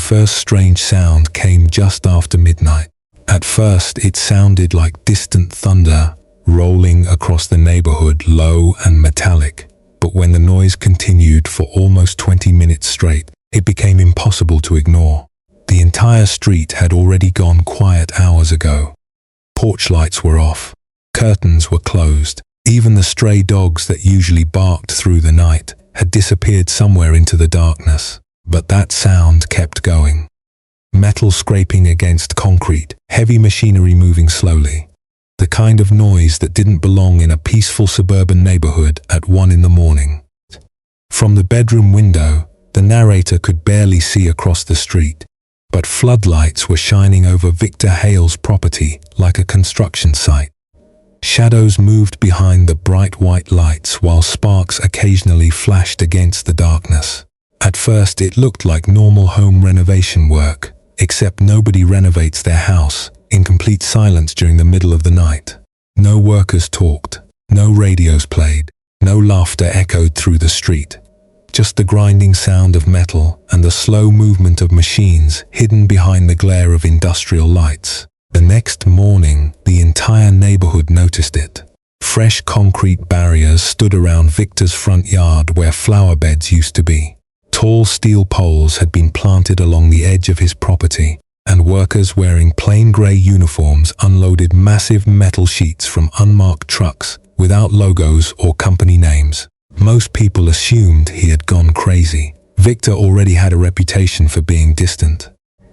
first strange sound came just after midnight. At first, it sounded like distant thunder rolling across the neighborhood, low and metallic. But when the noise continued for almost 20 minutes straight, it became impossible to ignore. The entire street had already gone quiet hours ago. Porch lights were off. Curtains were closed. Even the stray dogs that usually barked through the night had disappeared somewhere into the darkness. But that sound kept going. Metal scraping against concrete, heavy machinery moving slowly. The kind of noise that didn't belong in a peaceful suburban neighborhood at 1 in the morning. From the bedroom window, the narrator could barely see across the street, but floodlights were shining over Victor Hale's property like a construction site. Shadows moved behind the bright white lights while sparks occasionally flashed against the darkness. At first, it looked like normal home renovation work, except nobody renovates their house in complete silence during the middle of the night. No workers talked, no radios played, no laughter echoed through the street. Just the grinding sound of metal and the slow movement of machines hidden behind the glare of industrial lights. The next morning, the entire neighborhood noticed it. Fresh concrete barriers stood around Victor's front yard where flower beds used to be. Tall steel poles had been planted along the edge of his property, and workers wearing plain gray uniforms unloaded massive metal sheets from unmarked trucks without logos or company names. Most people assumed he had gone crazy. Victor already had a reputation for being distant.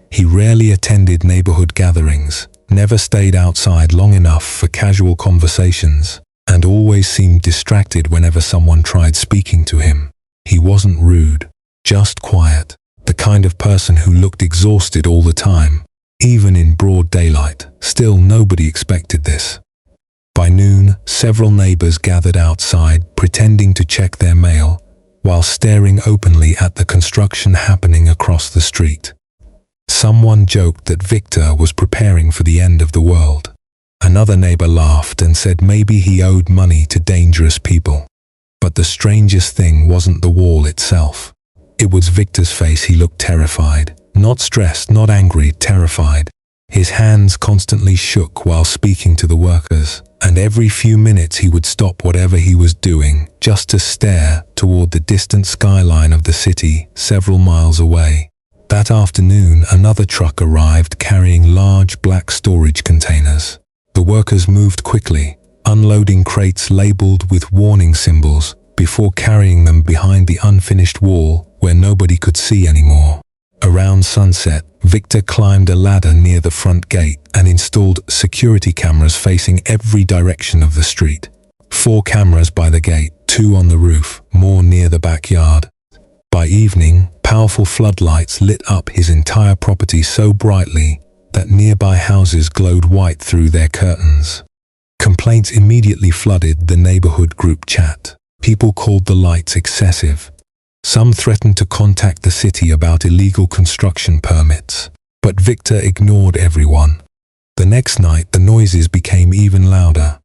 He rarely attended neighborhood gatherings, never stayed outside long enough for casual conversations, and always seemed distracted whenever someone tried speaking to him. He wasn't rude, just quiet. The kind of person who looked exhausted all the time, even in broad daylight. Still, nobody expected this. By noon, several neighbors gathered outside, pretending to check their mail, while staring openly at the construction happening across the street. Someone joked that Victor was preparing for the end of the world. Another neighbor laughed and said maybe he owed money to dangerous people. But the strangest thing wasn't the wall itself. It was Victor's face. He looked terrified. Not stressed, not angry, terrified. His hands constantly shook while speaking to the workers, and every few minutes he would stop whatever he was doing just to stare toward the distant skyline of the city several miles away. That afternoon, another truck arrived carrying large black storage containers. The workers moved quickly, unloading crates labeled with warning symbols before carrying them behind the unfinished wall where nobody could see anymore. Around sunset, Victor climbed a ladder near the front gate and installed security cameras facing every direction of the street. 4 cameras by the gate, 2 on the roof, more near the backyard. By evening, powerful floodlights lit up his entire property so brightly that nearby houses glowed white through their curtains. Complaints immediately flooded the neighborhood group chat. People called the lights excessive. Some threatened to contact the city about illegal construction permits, but Victor ignored everyone. The next night, the noises became even louder.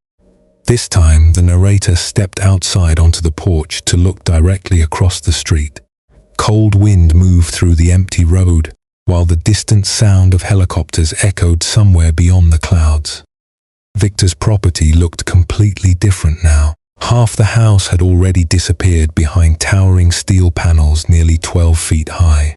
This time, the narrator stepped outside onto the porch to look directly across the street. Cold wind moved through the empty road, while the distant sound of helicopters echoed somewhere beyond the clouds. Victor's property looked completely different now. Half the house had already disappeared behind towering steel panels nearly 12 feet high.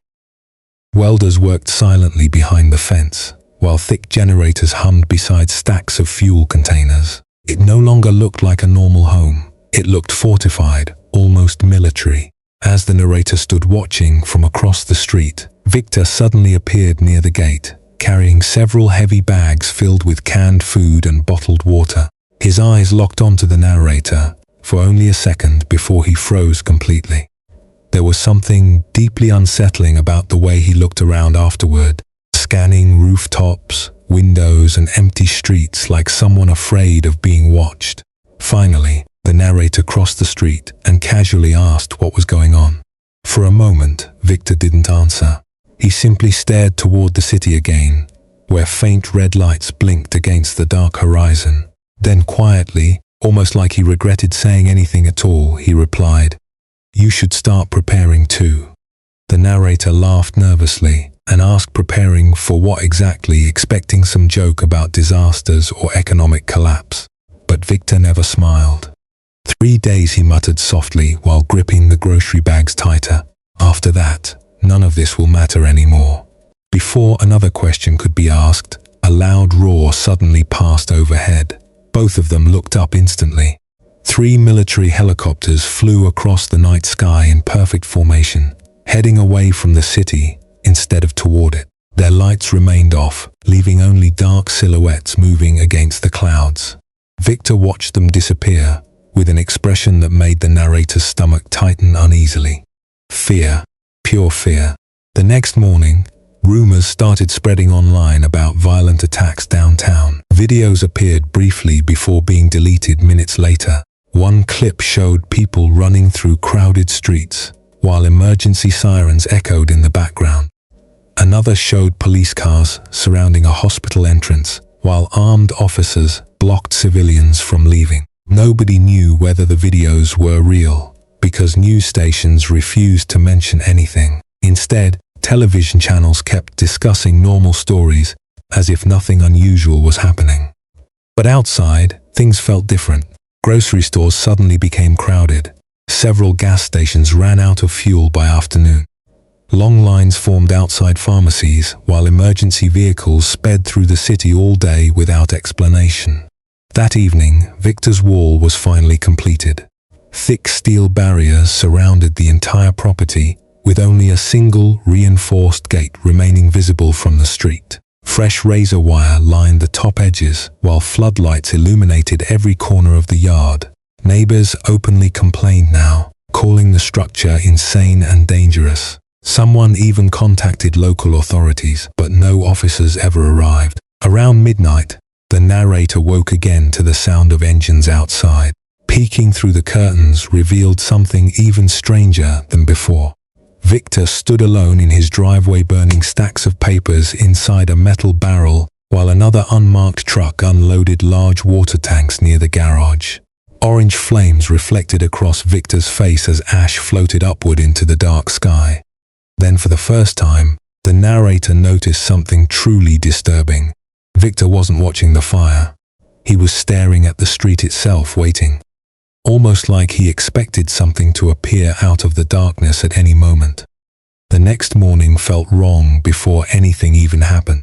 Welders worked silently behind the fence, while thick generators hummed beside stacks of fuel containers. It no longer looked like a normal home. It looked fortified, almost military. As the narrator stood watching from across the street, Victor suddenly appeared near the gate, carrying several heavy bags filled with canned food and bottled water. His eyes locked onto the narrator for only a second before he froze completely. There was something deeply unsettling about the way he looked around afterward, scanning rooftops, windows, and empty streets like someone afraid of being watched. Finally, the narrator crossed the street and casually asked what was going on. For a moment, Victor didn't answer. He simply stared toward the city again, where faint red lights blinked against the dark horizon. Then quietly, almost like he regretted saying anything at all, he replied, "You should start preparing too." The narrator laughed nervously and asked, preparing for what exactly, expecting some joke about disasters or economic collapse. But Victor never smiled. 3 days, he muttered softly while gripping the grocery bags tighter. After that, none of this will matter anymore. Before another question could be asked, a loud roar suddenly passed overhead. Both of them looked up instantly. 3 military helicopters flew across the night sky in perfect formation, heading away from the city instead of toward it. Their lights remained off, leaving only dark silhouettes moving against the clouds. Victor watched them disappear, with an expression that made the narrator's stomach tighten uneasily. Fear, pure fear. The next morning, rumors started spreading online about violent attacks downtown. Videos appeared briefly before being deleted minutes later. One clip showed people running through crowded streets, while emergency sirens echoed in the background. Another showed police cars surrounding a hospital entrance, while armed officers blocked civilians from leaving. Nobody knew whether the videos were real, because news stations refused to mention anything. Instead, television channels kept discussing normal stories as if nothing unusual was happening. But outside, things felt different. Grocery stores suddenly became crowded. Several gas stations ran out of fuel by afternoon. Long lines formed outside pharmacies, while emergency vehicles sped through the city all day without explanation. That evening, Victor's wall was finally completed. Thick steel barriers surrounded the entire property, with only a single reinforced gate remaining visible from the street. Fresh razor wire lined the top edges, while floodlights illuminated every corner of the yard. Neighbors openly complained now, calling the structure insane and dangerous. Someone even contacted local authorities, but no officers ever arrived. Around midnight, the narrator woke again to the sound of engines outside. Peeking through the curtains revealed something even stranger than before. Victor stood alone in his driveway, burning stacks of papers inside a metal barrel, while another unmarked truck unloaded large water tanks near the garage. Orange flames reflected across Victor's face as ash floated upward into the dark sky. Then, for the first time, the narrator noticed something truly disturbing. Victor wasn't watching the fire. He was staring at the street itself, waiting. Almost like he expected something to appear out of the darkness at any moment. The next morning felt wrong before anything even happened.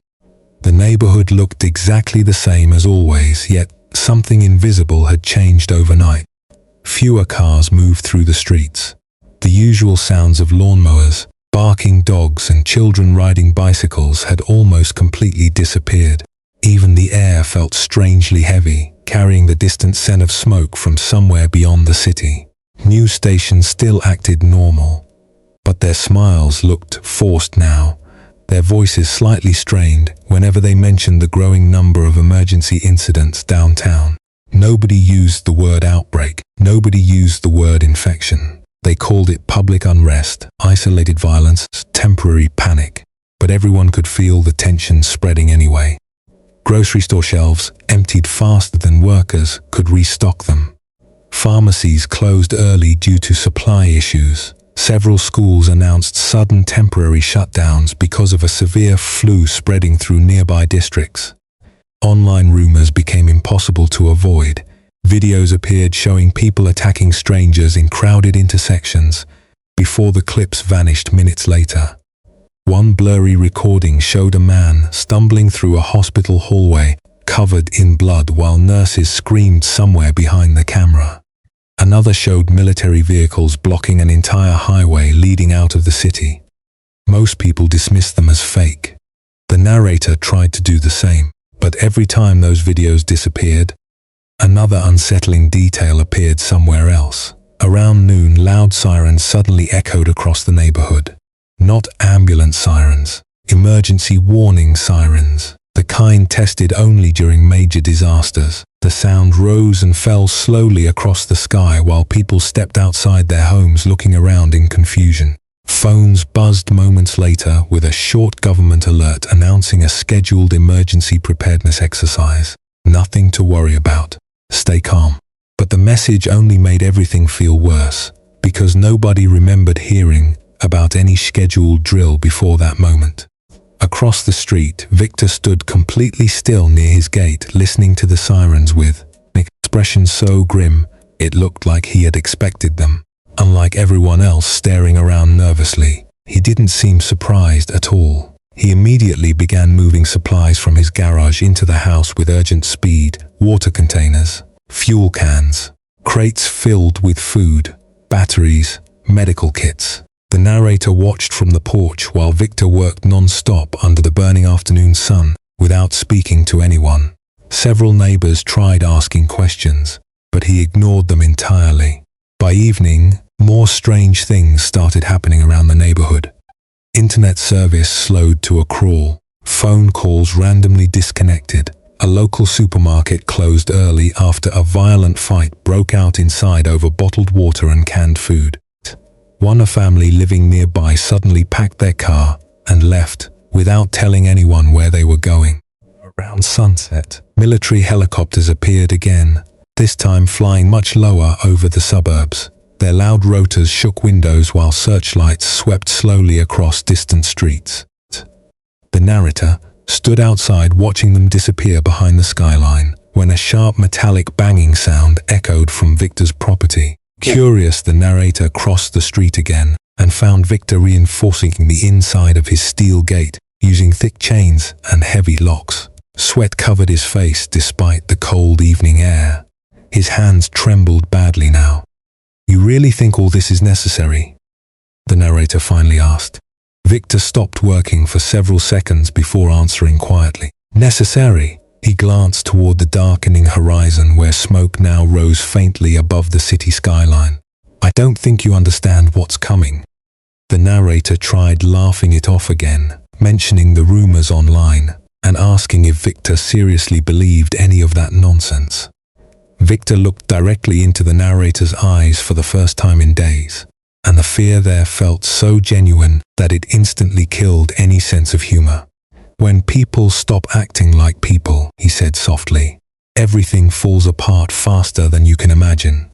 The neighborhood looked exactly the same as always, yet something invisible had changed overnight. Fewer cars moved through the streets. The usual sounds of lawnmowers, barking dogs, and children riding bicycles had almost completely disappeared. Even the air felt strangely heavy, carrying the distant scent of smoke from somewhere beyond the city. News stations still acted normal, but their smiles looked forced now, their voices slightly strained whenever they mentioned the growing number of emergency incidents downtown. Nobody used the word outbreak. Nobody used the word infection. They called it public unrest, isolated violence, temporary panic. But everyone could feel the tension spreading anyway. Grocery store shelves emptied faster than workers could restock them. Pharmacies closed early due to supply issues. Several schools announced sudden temporary shutdowns because of a severe flu spreading through nearby districts. Online rumors became impossible to avoid. Videos appeared showing people attacking strangers in crowded intersections before the clips vanished minutes later. One blurry recording showed a man stumbling through a hospital hallway covered in blood while nurses screamed somewhere behind the camera. Another showed military vehicles blocking an entire highway leading out of the city. Most people dismissed them as fake. The narrator tried to do the same, but every time those videos disappeared, another unsettling detail appeared somewhere else. Around noon, loud sirens suddenly echoed across the neighborhood. Not ambulance sirens, emergency warning sirens, the kind tested only during major disasters. The sound rose and fell slowly across the sky while people stepped outside their homes looking around in confusion. Phones buzzed moments later with a short government alert announcing a scheduled emergency preparedness exercise. Nothing to worry about. Stay calm. But the message only made everything feel worse, because nobody remembered hearing about any scheduled drill before that moment. Across the street, Victor stood completely still near his gate, listening to the sirens with an expression so grim it looked like he had expected them. Unlike everyone else staring around nervously, he didn't seem surprised at all. He immediately began moving supplies from his garage into the house with urgent speed: water containers, fuel cans, crates filled with food, batteries, medical kits. The narrator watched from the porch while Victor worked non-stop under the burning afternoon sun without speaking to anyone. Several neighbors tried asking questions, but he ignored them entirely. By evening, more strange things started happening around the neighborhood. Internet service slowed to a crawl. Phone calls randomly disconnected. A local supermarket closed early after a violent fight broke out inside over bottled water and canned food. One family living nearby suddenly packed their car and left without telling anyone where they were going. Around sunset, military helicopters appeared again, this time flying much lower over the suburbs. Their loud rotors shook windows while searchlights swept slowly across distant streets. The narrator stood outside watching them disappear behind the skyline when a sharp metallic banging sound echoed from Victor's property. Curious, the narrator crossed the street again and found Victor reinforcing the inside of his steel gate using thick chains and heavy locks. Sweat covered his face despite the cold evening air. His hands trembled badly now. "You really think all this is necessary?" the narrator finally asked. Victor stopped working for several seconds before answering quietly. "Necessary?" He glanced toward the darkening horizon where smoke now rose faintly above the city skyline. "I don't think you understand what's coming." The narrator tried laughing it off again, mentioning the rumors online and asking if Victor seriously believed any of that nonsense. Victor looked directly into the narrator's eyes for the first time in days, and the fear there felt so genuine that it instantly killed any sense of humor. "When people stop acting like people," he said softly, "everything falls apart faster than you can imagine."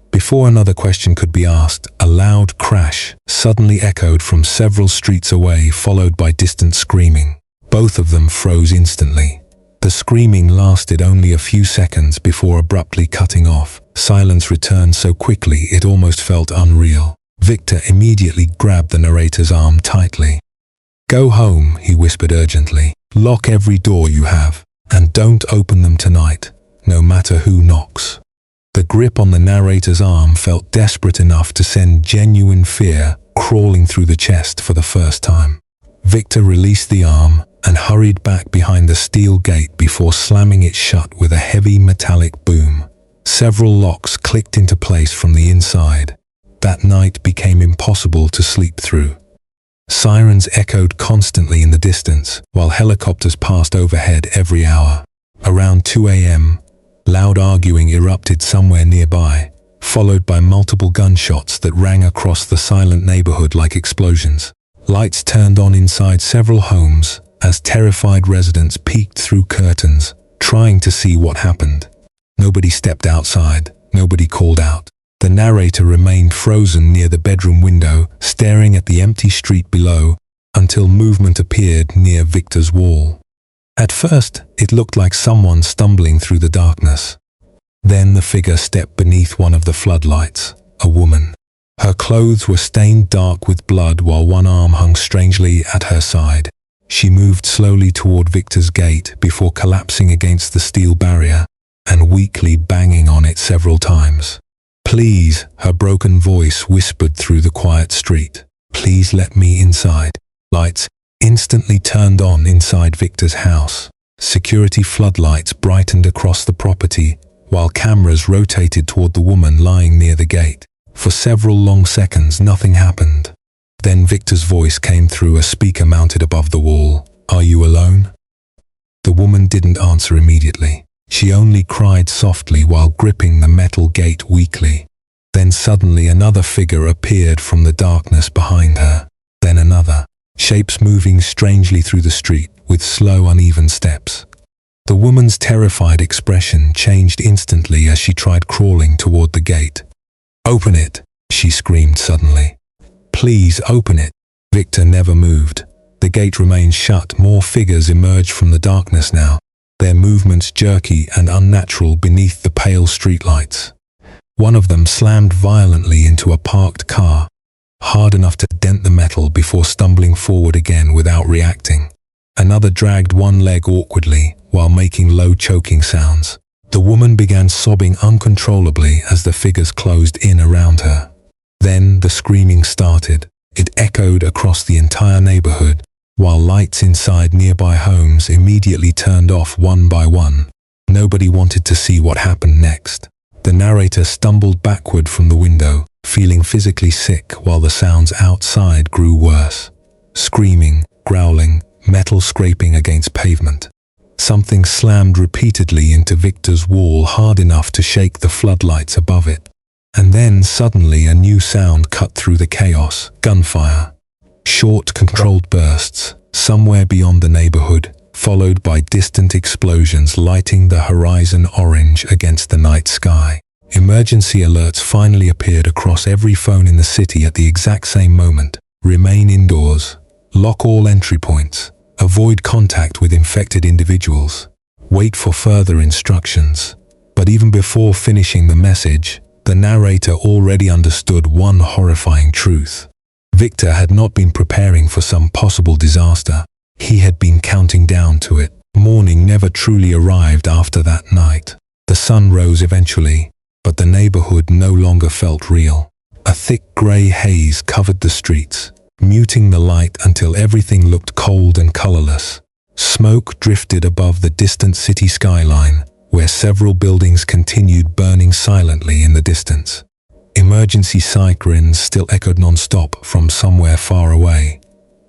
Before another question could be asked, a loud crash suddenly echoed from several streets away, followed by distant screaming. Both of them froze instantly. The screaming lasted only a few seconds before abruptly cutting off. Silence returned so quickly it almost felt unreal. Victor immediately grabbed the narrator's arm tightly. "Go home," he whispered urgently. "Lock every door you have, and don't open them tonight, no matter who knocks." The grip on the narrator's arm felt desperate enough to send genuine fear crawling through the chest for the first time. Victor released the arm and hurried back behind the steel gate before slamming it shut with a heavy metallic boom. Several locks clicked into place from the inside. That night became impossible to sleep through. Sirens echoed constantly in the distance, while helicopters passed overhead every hour. Around 2 a.m., loud arguing erupted somewhere nearby, followed by multiple gunshots that rang across the silent neighborhood like explosions. Lights turned on inside several homes as terrified residents peeked through curtains, trying to see what happened. Nobody stepped outside, nobody called out. The narrator remained frozen near the bedroom window, staring at the empty street below, until movement appeared near Victor's wall. At first, it looked like someone stumbling through the darkness. Then the figure stepped beneath one of the floodlights, a woman. Her clothes were stained dark with blood while one arm hung strangely at her side. She moved slowly toward Victor's gate before collapsing against the steel barrier and weakly banging on it several times. "Please," her broken voice whispered through the quiet street. "Please let me inside." Lights instantly turned on inside Victor's house. Security floodlights brightened across the property, while cameras rotated toward the woman lying near the gate. For several long seconds, nothing happened. Then Victor's voice came through a speaker mounted above the wall. "Are you alone?" The woman didn't answer immediately. She only cried softly while gripping the metal gate weakly. Then suddenly another figure appeared from the darkness behind her. Then another, shapes moving strangely through the street with slow, uneven steps. The woman's terrified expression changed instantly as she tried crawling toward the gate. "Open it," she screamed suddenly. "Please open it." Victor never moved. The gate remains shut. More figures emerge from the darkness now, their movements jerky and unnatural beneath the pale streetlights. One of them slammed violently into a parked car, hard enough to dent the metal before stumbling forward again without reacting. Another dragged one leg awkwardly while making low choking sounds. The woman began sobbing uncontrollably as the figures closed in around her. Then the screaming started. It echoed across the entire neighborhood, while lights inside nearby homes immediately turned off one by one. Nobody wanted to see what happened next. The narrator stumbled backward from the window, feeling physically sick while the sounds outside grew worse. Screaming, growling, metal scraping against pavement. Something slammed repeatedly into Victor's wall hard enough to shake the floodlights above it. And then suddenly a new sound cut through the chaos. Gunfire. Short, controlled bursts, somewhere beyond the neighborhood, followed by distant explosions lighting the horizon orange against the night sky. Emergency alerts finally appeared across every phone in the city at the exact same moment. Remain indoors. Lock all entry points. Avoid contact with infected individuals. Wait for further instructions. But even before finishing the message, the narrator already understood one horrifying truth. Victor had not been preparing for some possible disaster. He had been counting down to it. Morning never truly arrived after that night. The sun rose eventually, but the neighborhood no longer felt real. A thick gray haze covered the streets, muting the light until everything looked cold and colorless. Smoke drifted above the distant city skyline, where several buildings continued burning silently in the distance. Emergency sirens still echoed non-stop from somewhere far away,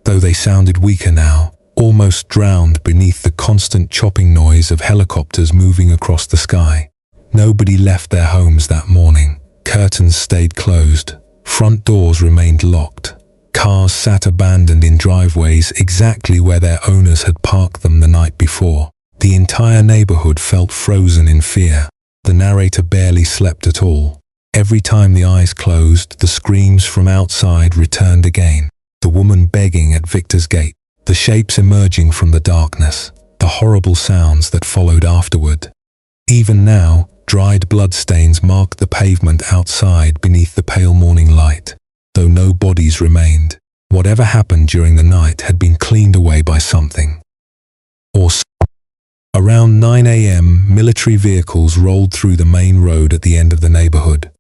though they sounded weaker now, almost drowned beneath the constant chopping noise of helicopters moving across the sky. Nobody left their homes that morning. Curtains stayed closed. Front doors remained locked. Cars sat abandoned in driveways exactly where their owners had parked them the night before. The entire neighborhood felt frozen in fear. The narrator barely slept at all. Every time the eyes closed, the screams from outside returned again. The woman begging at Victor's gate, the shapes emerging from the darkness, the horrible sounds that followed afterward. Even now, dried bloodstains marked the pavement outside beneath the pale morning light, though no bodies remained. Whatever happened during the night had been cleaned away by something. Around 9 a.m., military vehicles rolled through the main road at the end of the neighborhood.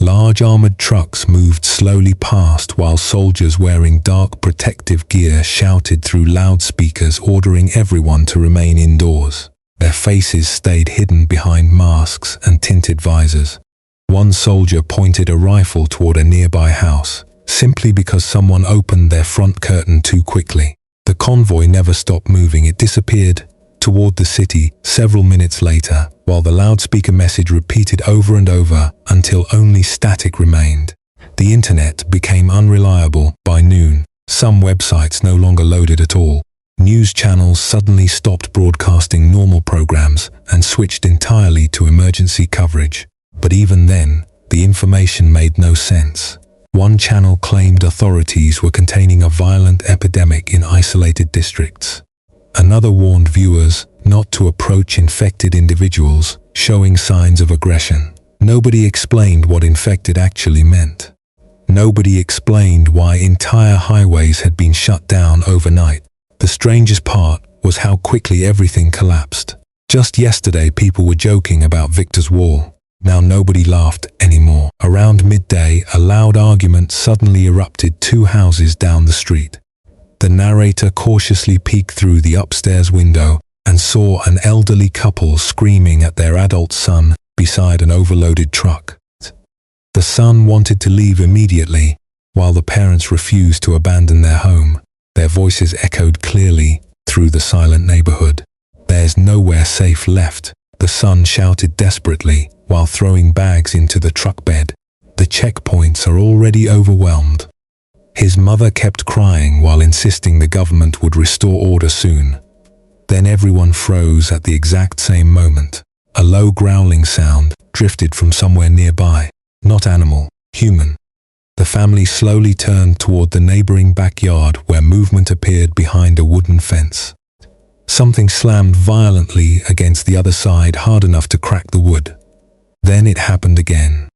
Large armored trucks moved slowly past while soldiers wearing dark protective gear shouted through loudspeakers ordering everyone to remain indoors. Their faces stayed hidden behind masks and tinted visors. One soldier pointed a rifle toward a nearby house, simply because someone opened their front curtain too quickly. The convoy never stopped moving. It disappeared toward the city several minutes later, while the loudspeaker message repeated over and over until only static remained. The internet became unreliable by noon. Some websites no longer loaded at all. News channels suddenly stopped broadcasting normal programs and switched entirely to emergency coverage. But even then, the information made no sense. One channel claimed authorities were containing a violent epidemic in isolated districts. Another warned viewers not to approach infected individuals showing signs of aggression. Nobody explained what infected actually meant. Nobody explained why entire highways had been shut down overnight. The strangest part was how quickly everything collapsed. Just yesterday, people were joking about Victor's wall. Now nobody laughed anymore. Around midday, a loud argument suddenly erupted 2 houses down the street. The narrator cautiously peeked through the upstairs window and saw an elderly couple screaming at their adult son beside an overloaded truck. The son wanted to leave immediately, while the parents refused to abandon their home. Their voices echoed clearly through the silent neighborhood. "There's nowhere safe left," the son shouted desperately while throwing bags into the truck bed. "The checkpoints are already overwhelmed." His mother kept crying while insisting the government would restore order soon. Then everyone froze at the exact same moment. A low growling sound drifted from somewhere nearby. Not animal, human. The family slowly turned toward the neighboring backyard where movement appeared behind a wooden fence. Something slammed violently against the other side, hard enough to crack the wood. Then it happened again.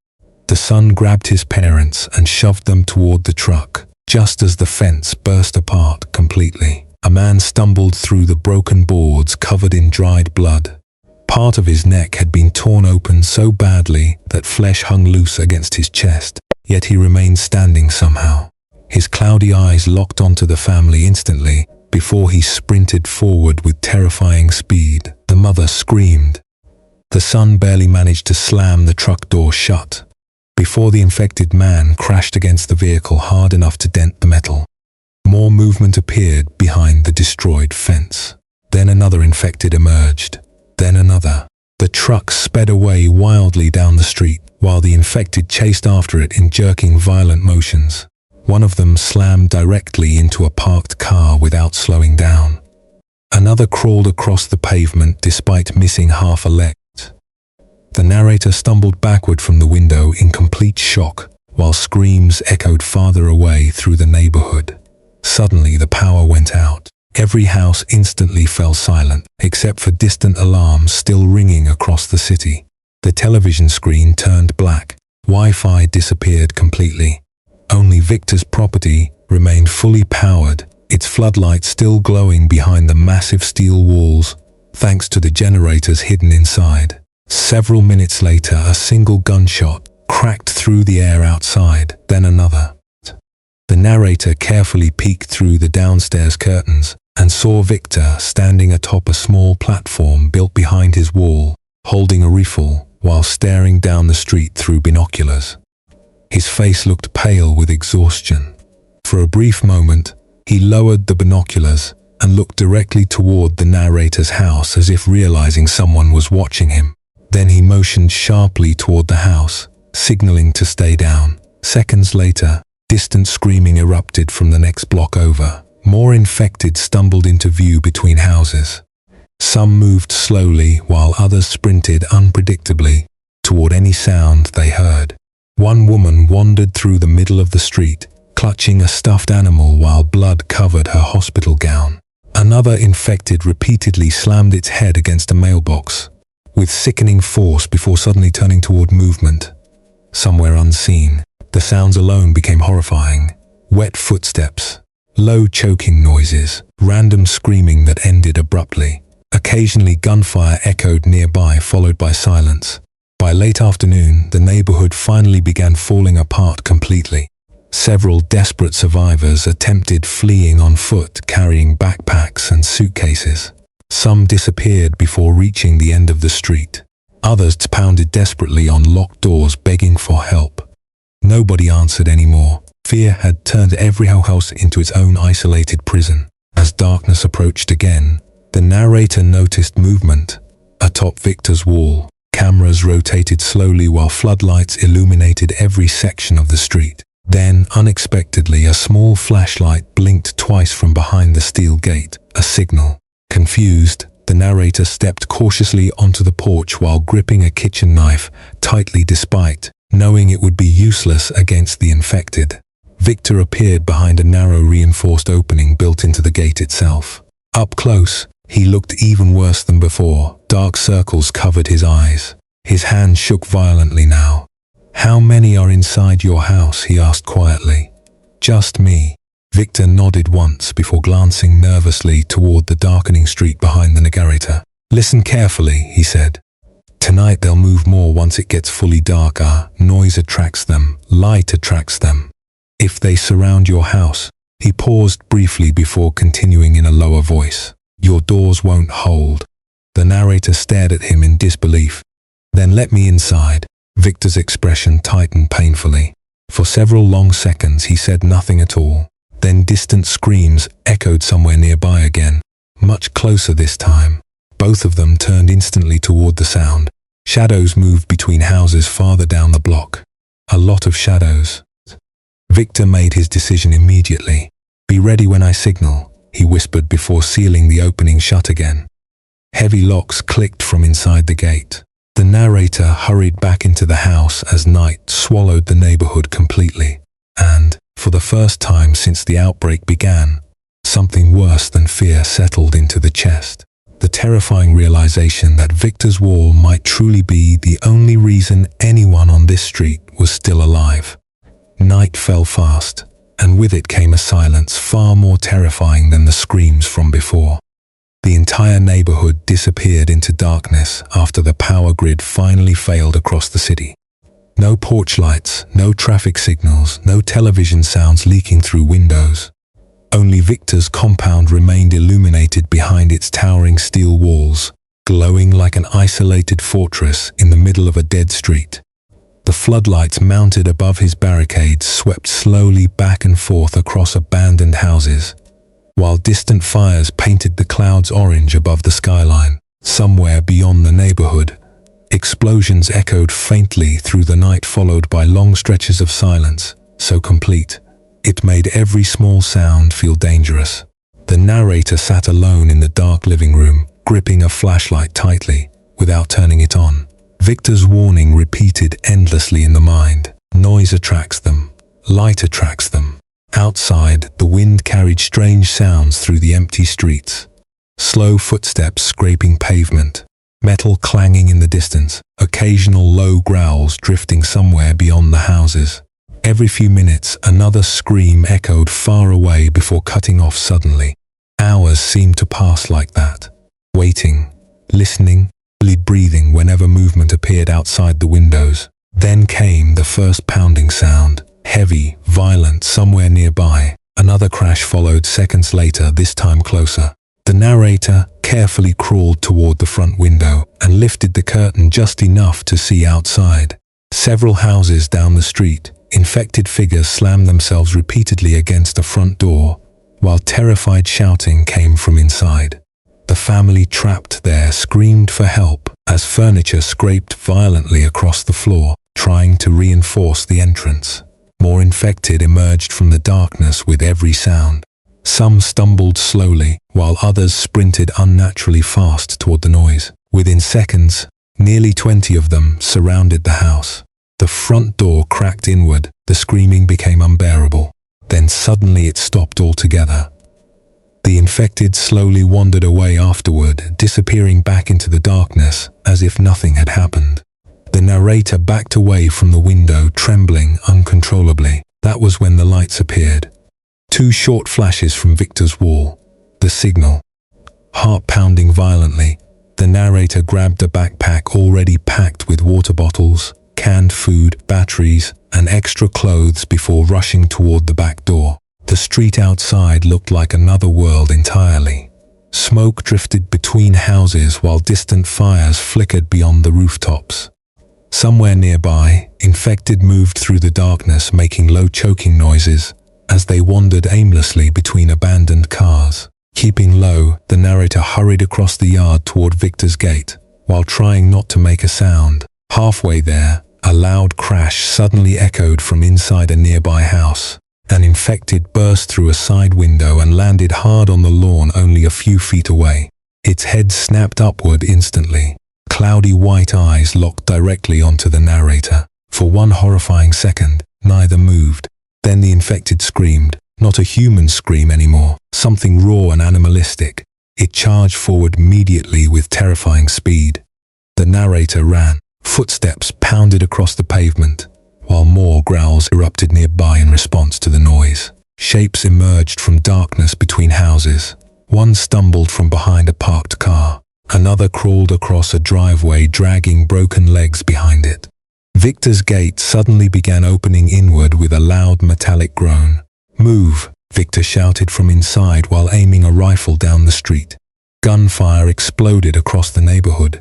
The son grabbed his parents and shoved them toward the truck. Just as the fence burst apart completely, a man stumbled through the broken boards covered in dried blood. Part of his neck had been torn open so badly that flesh hung loose against his chest, yet he remained standing somehow. His cloudy eyes locked onto the family instantly before he sprinted forward with terrifying speed. The mother screamed. The son barely managed to slam the truck door shut before the infected man crashed against the vehicle hard enough to dent the metal. More movement appeared behind the destroyed fence. Then another infected emerged. Then another. The truck sped away wildly down the street, while the infected chased after it in jerking, violent motions. One of them slammed directly into a parked car without slowing down. Another crawled across the pavement despite missing half a leg. The narrator stumbled backward from the window in complete shock, while screams echoed farther away through the neighborhood. Suddenly the power went out. Every house instantly fell silent, except for distant alarms still ringing across the city. The television screen turned black. Wi-Fi disappeared completely. Only Victor's property remained fully powered, its floodlights still glowing behind the massive steel walls, thanks to the generators hidden inside. Several minutes later, a single gunshot cracked through the air outside, then another. The narrator carefully peeked through the downstairs curtains and saw Victor standing atop a small platform built behind his wall, holding a rifle while staring down the street through binoculars. His face looked pale with exhaustion. For a brief moment, he lowered the binoculars and looked directly toward the narrator's house as if realizing someone was watching him. Then he motioned sharply toward the house, signaling to stay down. Seconds later, distant screaming erupted from the next block over. More infected stumbled into view between houses. Some moved slowly while others sprinted unpredictably toward any sound they heard. One woman wandered through the middle of the street, clutching a stuffed animal while blood covered her hospital gown. Another infected repeatedly slammed its head against a mailbox with sickening force before suddenly turning toward movement. Somewhere unseen, the sounds alone became horrifying. Wet footsteps, low choking noises, random screaming that ended abruptly. Occasionally gunfire echoed nearby, followed by silence. By late afternoon, the neighborhood finally began falling apart completely. Several desperate survivors attempted fleeing on foot, carrying backpacks and suitcases. Some disappeared before reaching the end of the street. Others pounded desperately on locked doors, begging for help. Nobody answered anymore. Fear had turned every house into its own isolated prison. As darkness approached again, the narrator noticed movement. Atop Victor's wall, cameras rotated slowly while floodlights illuminated every section of the street. Then, unexpectedly, a small flashlight blinked twice from behind the steel gate, a signal. Confused, the narrator stepped cautiously onto the porch while gripping a kitchen knife tightly despite knowing it would be useless against the infected. Victor appeared behind a narrow reinforced opening built into the gate itself. Up close, he looked even worse than before. Dark circles covered his eyes. His hand shook violently now. "How many are inside your house?" he asked quietly. "Just me." Victor nodded once before glancing nervously toward the darkening street behind the narrator. "Listen carefully," he said. "Tonight they'll move more once it gets fully darker. Noise attracts them, light attracts them. If they surround your house," he paused briefly before continuing in a lower voice, "your doors won't hold." The narrator stared at him in disbelief. "Then let me inside." Victor's expression tightened painfully. For several long seconds he said nothing at all. Then distant screams echoed somewhere nearby again, much closer this time. Both of them turned instantly toward the sound. Shadows moved between houses farther down the block. A lot of shadows. Victor made his decision immediately. "Be ready when I signal," he whispered before sealing the opening shut again. Heavy locks clicked from inside the gate. The narrator hurried back into the house as night swallowed the neighborhood completely. And, for the first time since the outbreak began, something worse than fear settled into the chest. The terrifying realization that Victor's wall might truly be the only reason anyone on this street was still alive. Night fell fast, and with it came a silence far more terrifying than the screams from before. The entire neighborhood disappeared into darkness after the power grid finally failed across the city. No porch lights, no traffic signals, no television sounds leaking through windows. Only Victor's compound remained illuminated behind its towering steel walls, glowing like an isolated fortress in the middle of a dead street. The floodlights mounted above his barricades swept slowly back and forth across abandoned houses, while distant fires painted the clouds orange above the skyline. Somewhere beyond the neighborhood, explosions echoed faintly through the night, followed by long stretches of silence, so complete it made every small sound feel dangerous. The narrator sat alone in the dark living room, gripping a flashlight tightly, without turning it on. Victor's warning repeated endlessly in the mind. Noise attracts them. Light attracts them. Outside, the wind carried strange sounds through the empty streets. Slow footsteps scraping pavement, metal clanging in the distance, occasional low growls drifting somewhere beyond the houses. Every few minutes, another scream echoed far away before cutting off suddenly. Hours seemed to pass like that, waiting, listening, breathing whenever movement appeared outside the windows. Then came the first pounding sound, heavy, violent, somewhere nearby. Another crash followed seconds later, this time closer. The narrator carefully crawled toward the front window and lifted the curtain just enough to see outside. Several houses down the street, infected figures slammed themselves repeatedly against the front door, while terrified shouting came from inside. The family trapped there screamed for help as furniture scraped violently across the floor, trying to reinforce the entrance. More infected emerged from the darkness with every sound. Some stumbled slowly, while others sprinted unnaturally fast toward the noise. Within seconds, nearly 20 of them surrounded the house. The front door cracked inward, the screaming became unbearable. Then suddenly it stopped altogether. The infected slowly wandered away afterward, disappearing back into the darkness as if nothing had happened. The narrator backed away from the window, trembling uncontrollably. That was when the lights appeared. 2 short flashes from Victor's wall. The signal. Heart pounding violently, the narrator grabbed a backpack already packed with water bottles, canned food, batteries, and extra clothes before rushing toward the back door. The street outside looked like another world entirely. Smoke drifted between houses while distant fires flickered beyond the rooftops. Somewhere nearby, infected moved through the darkness, making low choking noises as they wandered aimlessly between abandoned cars. Keeping low, the narrator hurried across the yard toward Victor's gate, while trying not to make a sound. Halfway there, a loud crash suddenly echoed from inside a nearby house. An infected burst through a side window and landed hard on the lawn only a few feet away. Its head snapped upward instantly. Cloudy white eyes locked directly onto the narrator. For one horrifying second, neither moved. Then the infected screamed, not a human scream anymore, something raw and animalistic. It charged forward immediately with terrifying speed. The narrator ran. Footsteps pounded across the pavement, while more growls erupted nearby in response to the noise. Shapes emerged from darkness between houses. One stumbled from behind a parked car. Another crawled across a driveway, dragging broken legs behind it. Victor's gate suddenly began opening inward with a loud metallic groan. "Move," Victor shouted from inside while aiming a rifle down the street. Gunfire exploded across the neighborhood.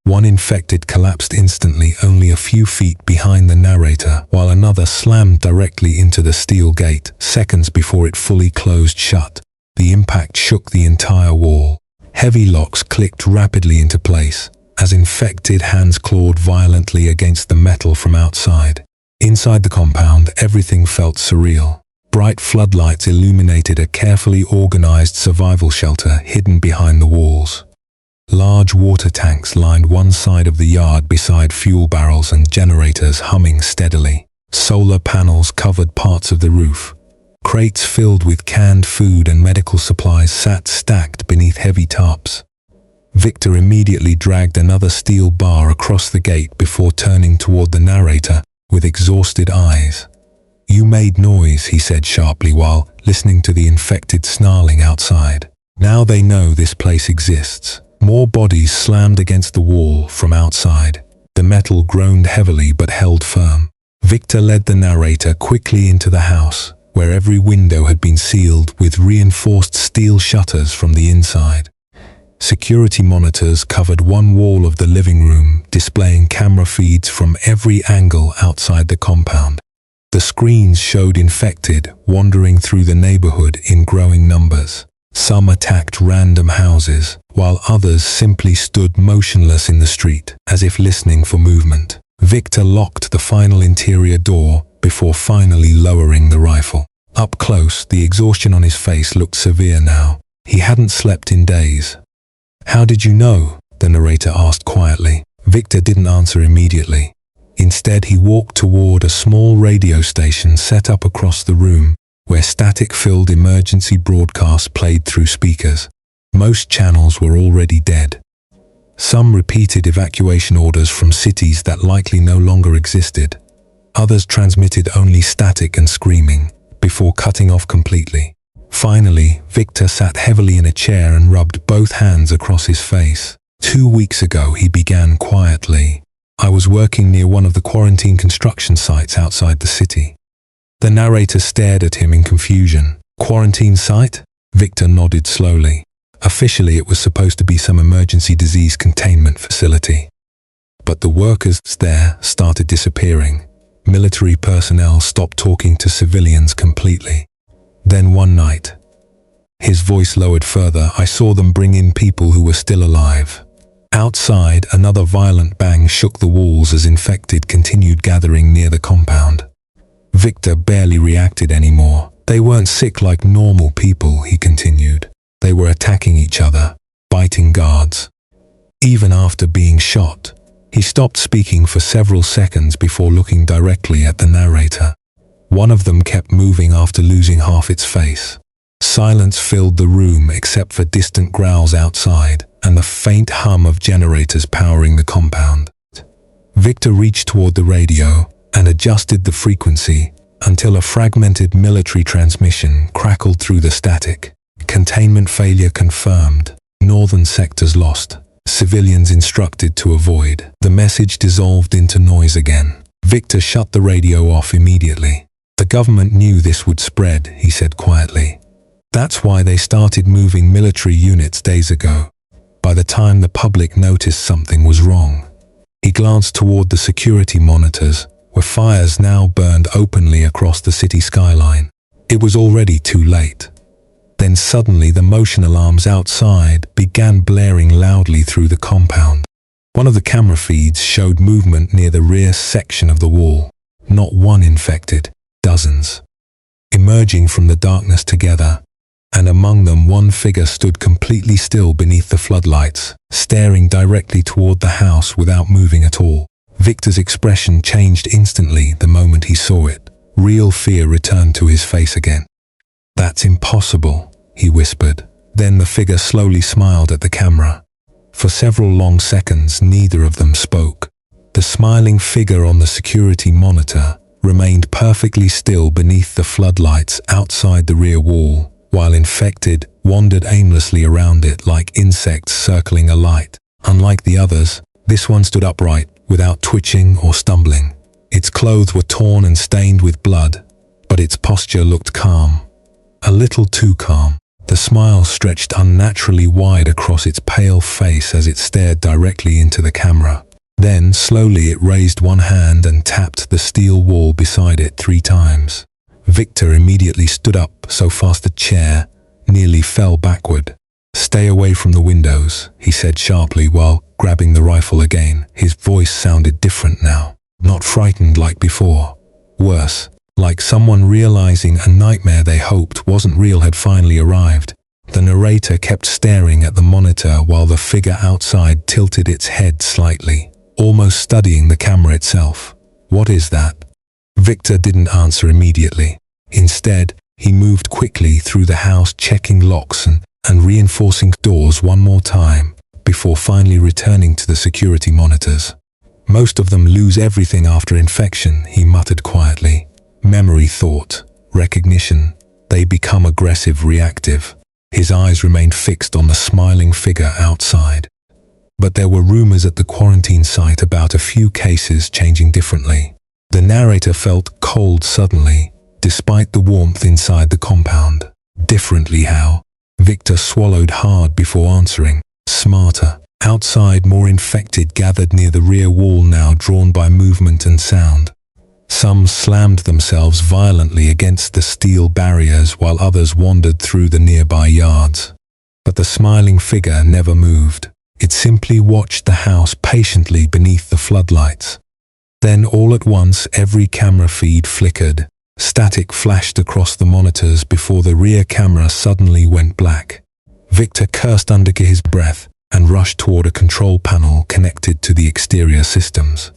One infected collapsed instantly only a few feet behind the narrator, while another slammed directly into the steel gate, seconds before it fully closed shut. The impact shook the entire wall. Heavy locks clicked rapidly into place, as infected hands clawed violently against the metal from outside. Inside the compound, everything felt surreal. Bright floodlights illuminated a carefully organized survival shelter hidden behind the walls. Large water tanks lined one side of the yard beside fuel barrels and generators humming steadily. Solar panels covered parts of the roof. Crates filled with canned food and medical supplies sat stacked beneath heavy tarps. Victor immediately dragged another steel bar across the gate before turning toward the narrator with exhausted eyes. "You made noise," he said sharply while listening to the infected snarling outside. "Now they know this place exists." More bodies slammed against the wall from outside. The metal groaned heavily but held firm. Victor led the narrator quickly into the house, where every window had been sealed with reinforced steel shutters from the inside. Security monitors covered one wall of the living room, displaying camera feeds from every angle outside the compound. The screens showed infected wandering through the neighborhood in growing numbers. Some attacked random houses, while others simply stood motionless in the street, as if listening for movement. Victor locked the final interior door before finally lowering the rifle. Up close, the exhaustion on his face looked severe now. He hadn't slept in days. "How did you know?" the narrator asked quietly. Victor didn't answer immediately. Instead, he walked toward a small radio station set up across the room, where static-filled emergency broadcasts played through speakers. Most channels were already dead. Some repeated evacuation orders from cities that likely no longer existed. Others transmitted only static and screaming, before cutting off completely. Finally, Victor sat heavily in a chair and rubbed both hands across his face. 2 weeks ago, he began quietly. "I was working near one of the quarantine construction sites outside the city." The narrator stared at him in confusion. "Quarantine site?" Victor nodded slowly. Officially, it was supposed to be some emergency disease containment facility. But the workers there started disappearing. Military personnel stopped talking to civilians completely. Then one night, his voice lowered further, "I saw them bring in people who were still alive." Outside, another violent bang shook the walls as infected continued gathering near the compound. Victor barely reacted anymore. "They weren't sick like normal people," he continued. "They were attacking each other, biting guards." Even after being shot, he stopped speaking for several seconds before looking directly at the narrator. One of them kept moving after losing half its face. Silence filled the room except for distant growls outside and the faint hum of generators powering the compound. Victor reached toward the radio and adjusted the frequency until a fragmented military transmission crackled through the static. "Containment failure confirmed. Northern sectors lost. Civilians instructed to avoid." The message dissolved into noise again. Victor shut the radio off immediately. "The government knew this would spread," he said quietly. "That's why they started moving military units days ago. By the time the public noticed something was wrong." He glanced toward the security monitors, where fires now burned openly across the city skyline. It was already too late. Then suddenly the motion alarms outside began blaring loudly through the compound. One of the camera feeds showed movement near the rear section of the wall. Not one infected, dozens. Emerging from the darkness together, and among them one figure stood completely still beneath the floodlights, staring directly toward the house without moving at all. Victor's expression changed instantly the moment he saw it. Real fear returned to his face again. "That's impossible," he whispered. Then the figure slowly smiled at the camera. For several long seconds, neither of them spoke. The smiling figure on the security monitor remained perfectly still beneath the floodlights outside the rear wall, while infected wandered aimlessly around it like insects circling a light. Unlike the others, this one stood upright, without twitching or stumbling. Its clothes were torn and stained with blood, but its posture looked calm. A little too calm. The smile stretched unnaturally wide across its pale face as it stared directly into the camera. Then, slowly, it raised one hand and tapped the steel wall beside it 3 times. Victor immediately stood up so fast the chair nearly fell backward. "Stay away from the windows," he said sharply while grabbing the rifle again. His voice sounded different now. Not frightened like before. Worse, like someone realizing a nightmare they hoped wasn't real had finally arrived. The narrator kept staring at the monitor while the figure outside tilted its head slightly, almost studying the camera itself. "What is that?" Victor didn't answer immediately. Instead, he moved quickly through the house, checking locks and reinforcing doors one more time, before finally returning to the security monitors. Most of them lose everything after infection, he muttered quietly. Memory, thought, recognition. They become aggressive, reactive. His eyes remained fixed on the smiling figure outside. But there were rumors at the quarantine site about a few cases changing differently. The narrator felt cold suddenly, despite the warmth inside the compound. Differently how? Victor swallowed hard before answering. Smarter. Outside, more infected gathered near the rear wall, now drawn by movement and sound. Some slammed themselves violently against the steel barriers while others wandered through the nearby yards. But the smiling figure never moved. It simply watched the house patiently beneath the floodlights. Then all at once, every camera feed flickered. Static flashed across the monitors before the rear camera suddenly went black. Victor cursed under his breath and rushed toward a control panel connected to the exterior systems.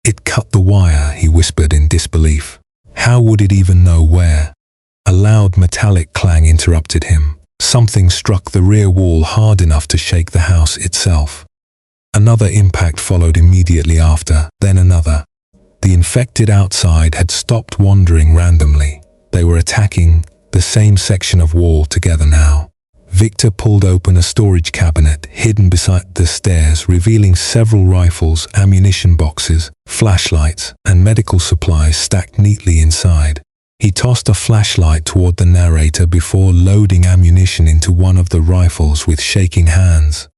It cut the wire, he whispered in disbelief. How would it even know where? A loud metallic clang interrupted him. Something struck the rear wall hard enough to shake the house itself. Another impact followed immediately after, then another. The infected outside had stopped wandering randomly. They were attacking the same section of wall together now. Victor pulled open a storage cabinet hidden beside the stairs, revealing several rifles, ammunition boxes, flashlights, and medical supplies stacked neatly inside. He tossed a flashlight toward the narrator before loading ammunition into one of the rifles with shaking hands.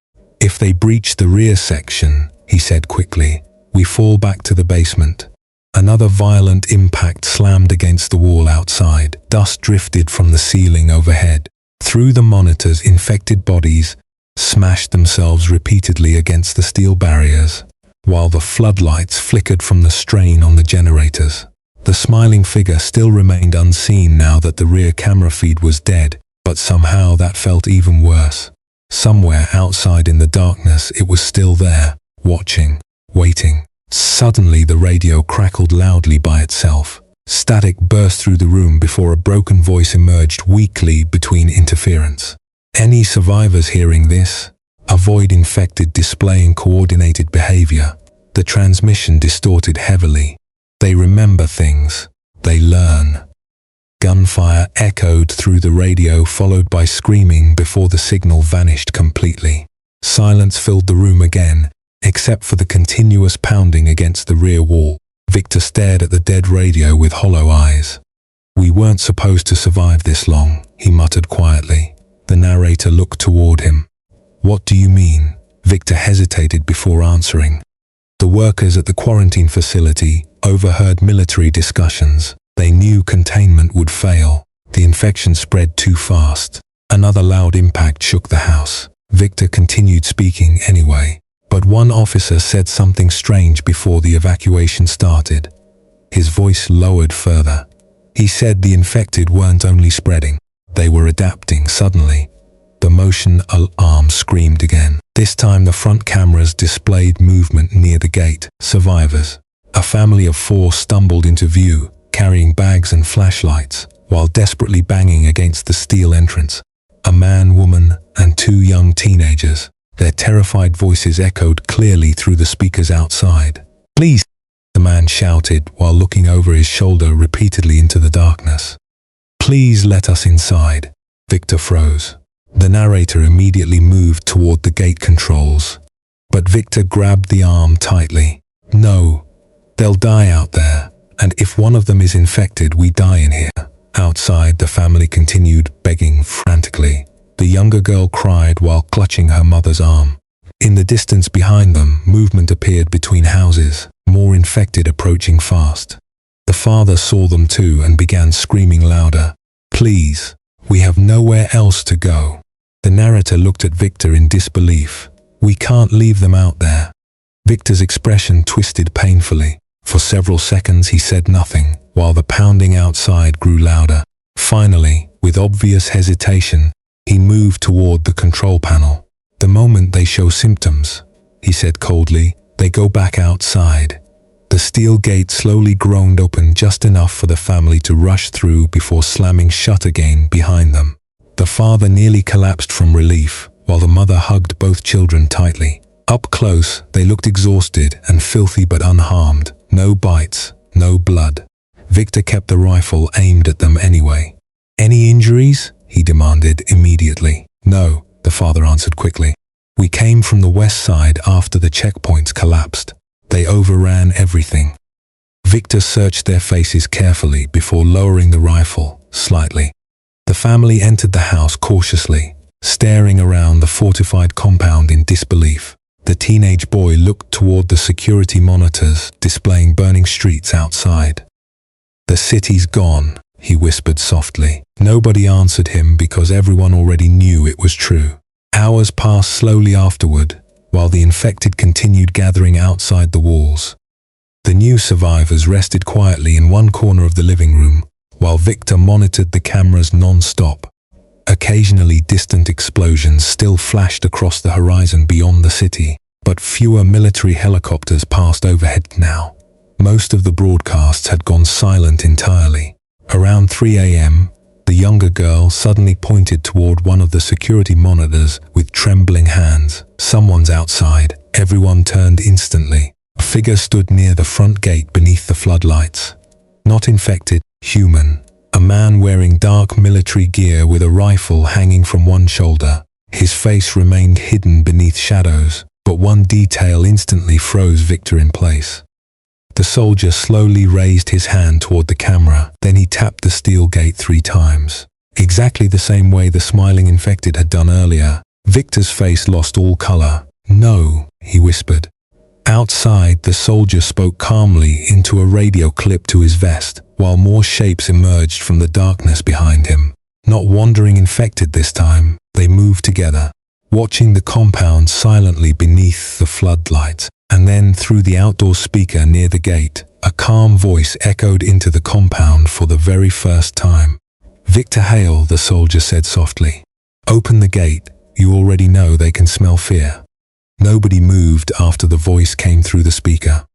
If they breach the rear section, he said quickly, we fall back to the basement. Another violent impact slammed against the wall outside. Dust drifted from the ceiling overhead. Through the monitors, infected bodies smashed themselves repeatedly against the steel barriers, while the floodlights flickered from the strain on the generators. The smiling figure still remained unseen now that the rear camera feed was dead, but somehow that felt even worse. Somewhere outside in the darkness, it was still there, watching, waiting. Suddenly the radio crackled loudly by itself. Static burst through the room before a broken voice emerged weakly between interference. Any survivors hearing this? Avoid infected, displaying coordinated behavior. The transmission distorted heavily. They remember things. They learn. Gunfire echoed through the radio, followed by screaming before the signal vanished completely. Silence filled the room again, except for the continuous pounding against the rear wall. Victor stared at the dead radio with hollow eyes. We weren't supposed to survive this long, he muttered quietly. The narrator looked toward him. What do you mean? Victor hesitated before answering. The workers at the quarantine facility overheard military discussions. They knew containment would fail. The infection spread too fast. Another loud impact shook the house. Victor continued speaking anyway. But one officer said something strange before the evacuation started. His voice lowered further. He said the infected weren't only spreading, they were adapting. Suddenly, the motion alarm screamed again. This time the front cameras displayed movement near the gate. Survivors. A family of 4 stumbled into view, carrying bags and flashlights, while desperately banging against the steel entrance. A man, woman, and 2 young teenagers. Their terrified voices echoed clearly through the speakers outside. Please, the man shouted while looking over his shoulder repeatedly into the darkness. Please let us inside. Victor froze. The narrator immediately moved toward the gate controls. But Victor grabbed the arm tightly. No, they'll die out there, and if one of them is infected, we die in here. Outside, the family continued begging frantically. The younger girl cried while clutching her mother's arm. In the distance behind them, movement appeared between houses, more infected approaching fast. The father saw them too and began screaming louder. Please, we have nowhere else to go. The narrator looked at Victor in disbelief. We can't leave them out there. Victor's expression twisted painfully. For several seconds he said nothing, while the pounding outside grew louder. Finally, with obvious hesitation, he moved toward the control panel. The moment they show symptoms, he said coldly, they go back outside. The steel gate slowly groaned open just enough for the family to rush through before slamming shut again behind them. The father nearly collapsed from relief, while the mother hugged both children tightly. Up close, they looked exhausted and filthy but unharmed. No bites, no blood. Victor kept the rifle aimed at them anyway. "Any injuries?" he demanded immediately. "No," the father answered quickly. "We came from the west side after the checkpoints collapsed. They overran everything." Victor searched their faces carefully before lowering the rifle slightly. The family entered the house cautiously, staring around the fortified compound in disbelief. The teenage boy looked toward the security monitors displaying burning streets outside. "The city's gone," he whispered softly. Nobody answered him because everyone already knew it was true. Hours passed slowly afterward, while the infected continued gathering outside the walls. The new survivors rested quietly in one corner of the living room, while Victor monitored the cameras non-stop. Occasionally distant explosions still flashed across the horizon beyond the city, but fewer military helicopters passed overhead now. Most of the broadcasts had gone silent entirely. Around 3 a.m., the younger girl suddenly pointed toward one of the security monitors with trembling hands. "Someone's outside." Everyone turned instantly. A figure stood near the front gate beneath the floodlights. Not infected, human. A man wearing dark military gear with a rifle hanging from one shoulder. His face remained hidden beneath shadows, but one detail instantly froze Victor in place. The soldier slowly raised his hand toward the camera, then he tapped the steel gate 3 times. Exactly the same way the smiling infected had done earlier. Victor's face lost all color. "No," he whispered. Outside, the soldier spoke calmly into a radio clip to his vest, while more shapes emerged from the darkness behind him. Not wandering infected this time, they moved together, watching the compound silently beneath the floodlights. And then through the outdoor speaker near the gate, a calm voice echoed into the compound for the very first time. "Victor Hale," the soldier said softly. "Open the gate. You already know they can smell fear." Nobody moved after the voice came through the speaker.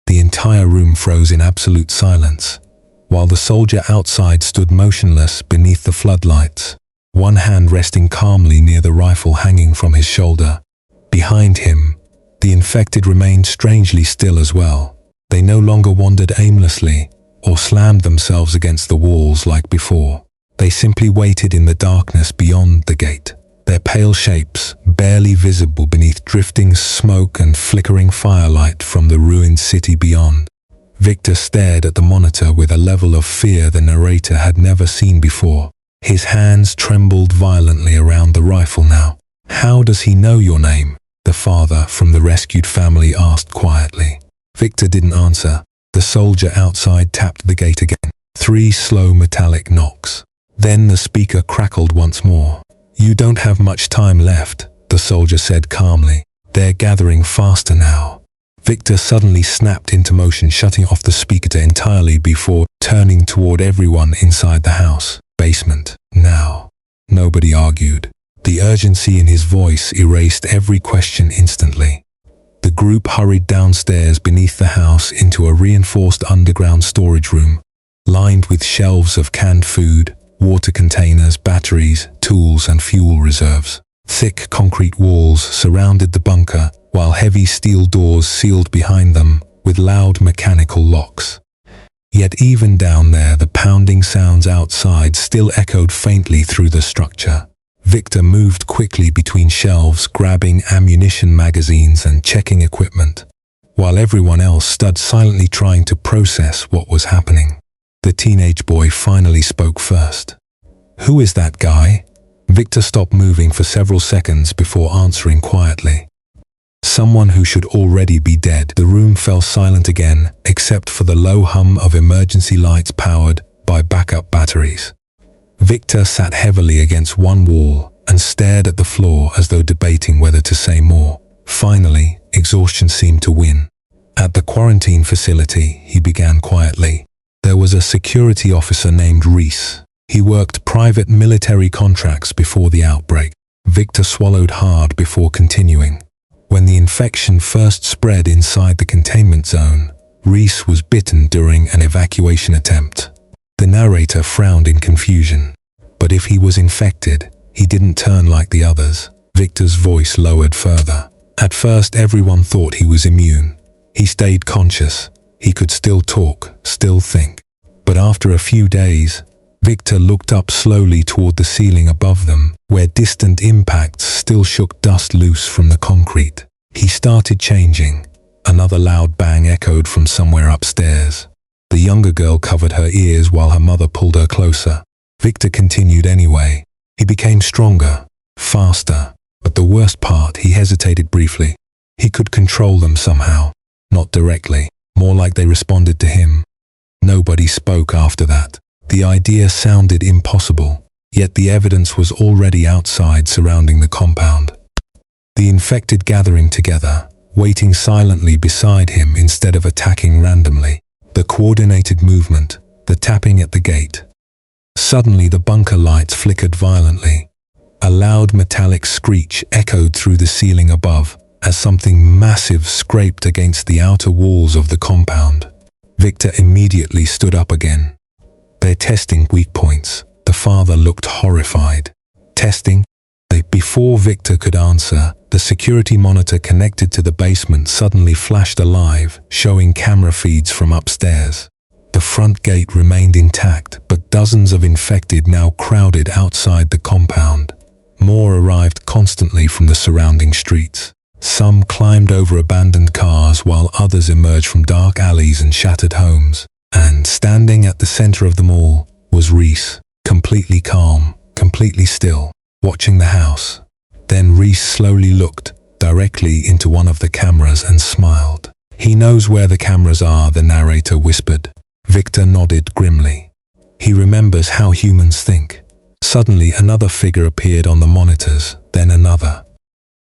The entire room froze in absolute silence, while the soldier outside stood motionless beneath the floodlights, one hand resting calmly near the rifle hanging from his shoulder. Behind him, the infected remained strangely still as well. They no longer wandered aimlessly or slammed themselves against the walls like before. They simply waited in the darkness beyond the gate, their pale shapes barely visible beneath drifting smoke and flickering firelight from the ruined city beyond. Victor stared at the monitor with a level of fear the narrator had never seen before. His hands trembled violently around the rifle now. "How does he know your name?" the father from the rescued family asked quietly. Victor didn't answer. The soldier outside tapped the gate again. 3 slow metallic knocks. Then the speaker crackled once more. "You don't have much time left," the soldier said calmly. "They're gathering faster now." Victor suddenly snapped into motion, shutting off the speaker entirely before turning toward everyone inside the house. "Basement, now." Nobody argued. The urgency in his voice erased every question instantly. The group hurried downstairs beneath the house into a reinforced underground storage room, lined with shelves of canned food, water containers, batteries, tools, and fuel reserves. Thick concrete walls surrounded the bunker, while heavy steel doors sealed behind them with loud mechanical locks. Yet even down there, the pounding sounds outside still echoed faintly through the structure. Victor moved quickly between shelves, grabbing ammunition magazines and checking equipment, while everyone else stood silently trying to process what was happening. The teenage boy finally spoke first. "Who is that guy?" Victor stopped moving for several seconds before answering quietly. "Someone who should already be dead." The room fell silent again, except for the low hum of emergency lights powered by backup batteries. Victor sat heavily against one wall and stared at the floor as though debating whether to say more. Finally, exhaustion seemed to win. "At the quarantine facility," he began quietly, "there was a security officer named Reese. He worked private military contracts before the outbreak." Victor swallowed hard before continuing. "When the infection first spread inside the containment zone, Reese was bitten during an evacuation attempt. The narrator frowned in confusion. But if he was infected, he didn't turn like the others. Victor's voice lowered further. At first, everyone thought he was immune. He stayed conscious. He could still talk, still think. But after a few days, Victor looked up slowly toward the ceiling above them, where distant impacts still shook dust loose from the concrete. He started changing. Another loud bang echoed from somewhere upstairs. The younger girl covered her ears while her mother pulled her closer. Victor continued anyway. He became stronger, faster, but the worst part, he hesitated briefly. He could control them somehow, not directly, more like they responded to him. Nobody spoke after that. The idea sounded impossible, yet the evidence was already outside surrounding the compound. The infected gathering together, waiting silently beside him instead of attacking randomly. The coordinated movement, the tapping at the gate. Suddenly the bunker lights flickered violently. A loud metallic screech echoed through the ceiling above as something massive scraped against the outer walls of the compound. Victor immediately stood up again. "They're testing weak points." The father looked horrified. "Testing?" Before Victor could answer, the security monitor connected to the basement suddenly flashed alive, showing camera feeds from upstairs. The front gate remained intact, but dozens of infected now crowded outside the compound. More arrived constantly from the surrounding streets. Some climbed over abandoned cars while others emerged from dark alleys and shattered homes. And standing at the center of them all was Reese, completely calm, completely still, watching the house. Then Reese slowly looked directly into one of the cameras and smiled. "He knows where the cameras are," the narrator whispered. Victor nodded grimly. He remembers how humans think. Suddenly another figure appeared on the monitors, then another.